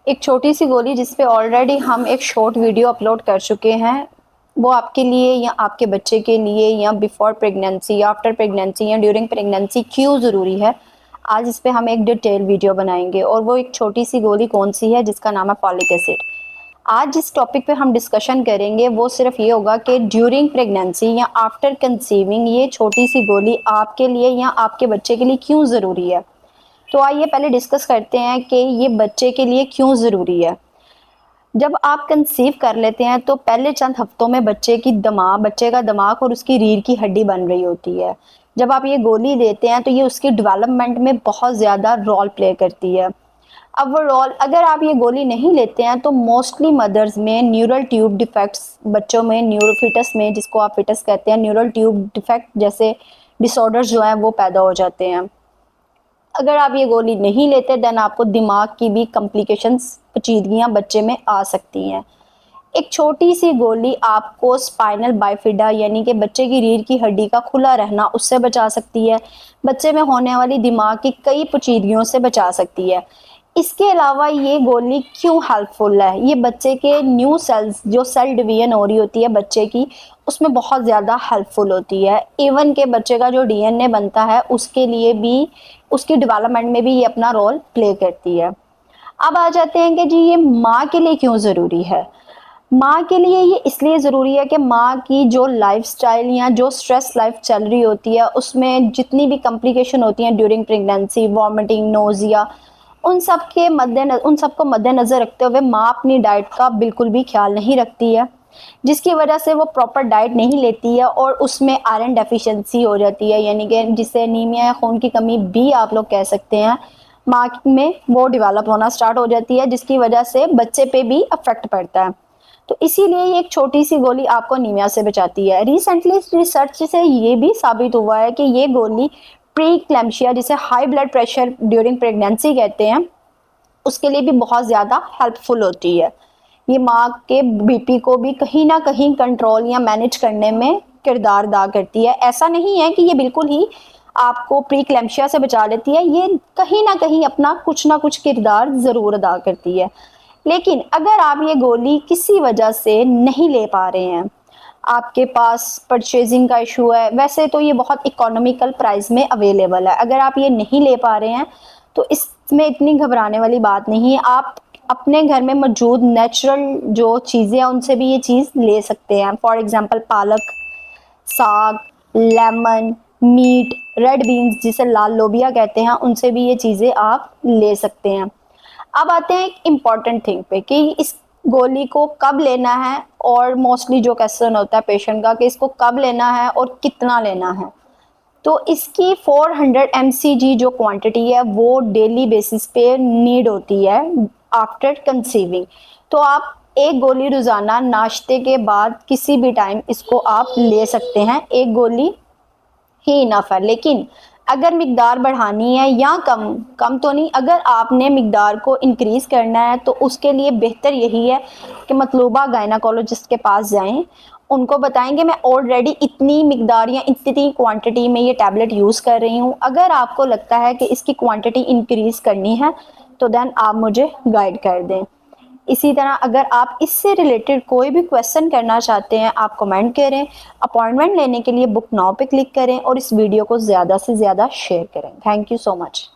एक छोटी सी गोली जिस पे ऑलरेडी हम एक शॉर्ट वीडियो अपलोड कर चुके हैं, वो आपके लिए या आपके बच्चे के लिए या बिफोर प्रेगनेंसी या आफ्टर प्रेगनेंसी या ड्यूरिंग प्रेगनेंसी क्यों ज़रूरी है। आज इस पे हम एक डिटेल वीडियो बनाएंगे और वो एक छोटी सी गोली कौन सी है जिसका नाम है फॉलिक एसिड। आज जिस टॉपिक पे हम डिस्कशन करेंगे वो सिर्फ ये होगा कि ड्यूरिंग प्रेगनेंसी या आफ्टर कंसीविंग ये छोटी सी गोली आपके लिए या आपके बच्चे के लिए क्यों ज़रूरी है। तो आइए पहले डिस्कस करते हैं कि ये बच्चे के लिए क्यों ज़रूरी है। जब आप कंसीव कर लेते हैं तो पहले चंद हफ्तों में बच्चे का दिमाग और उसकी रीढ़ की हड्डी बन रही होती है। जब आप ये गोली देते हैं तो ये उसकी डेवलपमेंट में बहुत ज़्यादा रोल प्ले करती है। अब वो रोल अगर आप ये गोली नहीं लेते हैं तो मोस्टली मदर्स में न्यूरल ट्यूब डिफेक्ट्स, बच्चों में न्यूरोफिटस में, जिसको आप फिटस कहते हैं, न्यूरल ट्यूब डिफेक्ट जैसे डिसऑर्डर्स जो हैं वो पैदा हो जाते हैं। अगर आप ये गोली नहीं लेते देन आपको दिमाग की भी कॉम्प्लिकेशंस, पेचीदगियां बच्चे में आ सकती हैं। एक छोटी सी गोली आपको स्पाइनल बाइफिडा यानी कि बच्चे की रीढ़ की हड्डी का खुला रहना उससे बचा सकती है। बच्चे में होने वाली दिमाग की कई पेचीदगियों से बचा सकती है। इसके अलावा ये गोली क्यों हेल्पफुल है, ये बच्चे के न्यू सेल्स जो सेल डिवीजन हो रही होती है बच्चे की, उसमें बहुत ज़्यादा हेल्पफुल होती है। इवन के बच्चे का जो डीएनए बनता है उसके लिए भी, उसकी डेवलपमेंट में भी ये अपना रोल प्ले करती है। अब आ जाते हैं कि जी ये माँ के लिए क्यों ज़रूरी है। माँ के लिए ये इसलिए ज़रूरी है कि माँ की जो लाइफस्टाइल या जो स्ट्रेस लाइफ चल रही होती है उसमें जितनी भी कॉम्प्लिकेशन होती हैं ड्यूरिंग प्रेगनेंसी, वॉमिटिंग, नोजिया, उन सबको मद्देनज़र रखते हुए माँ अपनी डाइट का बिल्कुल भी ख्याल नहीं रखती है, जिसकी वजह से वो प्रॉपर डाइट नहीं लेती है और उसमें आयरन डेफिशिएंसी हो जाती है, यानी कि जिसे एनीमिया या खून की कमी भी आप लोग कह सकते हैं। माँ में वो डेवलप होना स्टार्ट हो जाती है जिसकी वजह से बच्चे पे भी अफेक्ट पड़ता है। तो इसीलिए ये एक छोटी सी गोली आपको अनीमिया से बचाती है। रिसेंटली रिसर्च से ये भी साबित हुआ है कि ये गोली प्री इक्लेम्पशिया, जिसे high blood pressure during pregnancy कहते हैं, उसके लिए भी बहुत ज़्यादा हेल्पफुल होती है। ये माँ के बीपी को भी कहीं ना कहीं कंट्रोल या मैनेज करने में किरदार अदा करती है। ऐसा नहीं है कि ये बिल्कुल ही आपको प्री क्लैम्शिया से बचा लेती है, ये कहीं ना कहीं अपना कुछ ना कुछ किरदार ज़रूर अदा करती है। लेकिन अगर आप ये गोली किसी वजह से नहीं ले पा रहे हैं, आपके पास परचेजिंग का इशू है, वैसे तो ये बहुत इकोनॉमिकल प्राइस में अवेलेबल है। अगर आप ये नहीं ले पा रहे हैं तो इसमें इतनी घबराने वाली बात नहीं है। आप अपने घर में मौजूद नेचुरल जो चीज़ें हैं उनसे भी ये चीज़ ले सकते हैं। फॉर एग्जांपल पालक, साग, लेमन, मीट, रेड बीन्स जिसे लाल लोबिया कहते हैं, उनसे भी ये चीज़ें आप ले सकते हैं। अब आते हैं एक इम्पॉर्टेंट थिंग पे कि इस गोली को कब लेना है, और मोस्टली जो क्वेश्चन होता है पेशेंट का कि इसको कब लेना है और कितना लेना है। तो इसकी 400 mcg जो क्वांटिटी है वो डेली बेसिस पे नीड होती है आफ्टर कंसीविंग। तो आप एक गोली रोज़ाना नाश्ते के बाद किसी भी टाइम इसको आप ले सकते हैं। एक गोली ही इनफ है। लेकिन अगर मिकदार बढ़ानी है या कम कम तो नहीं, अगर आपने मिकदार को इंक्रीज करना है तो उसके लिए बेहतर यही है कि मतलूबा गायनाकोलॉजिस्ट के पास जाएं। उनको बताएंगे मैं ऑलरेडी इतनी मिकदार या इतनी क्वांटिटी में ये टैबलेट यूज़ कर रही हूँ, अगर आपको लगता है कि इसकी क्वांटिटी इंक्रीज करनी है तो देन आप मुझे गाइड कर दें। इसी तरह अगर आप इससे रिलेटेड कोई भी क्वेश्चन करना चाहते हैं आप कमेंट करें। अपॉइंटमेंट लेने के लिए बुक नाउ पे क्लिक करें और इस वीडियो को ज़्यादा से ज़्यादा शेयर करें। Thank you so much.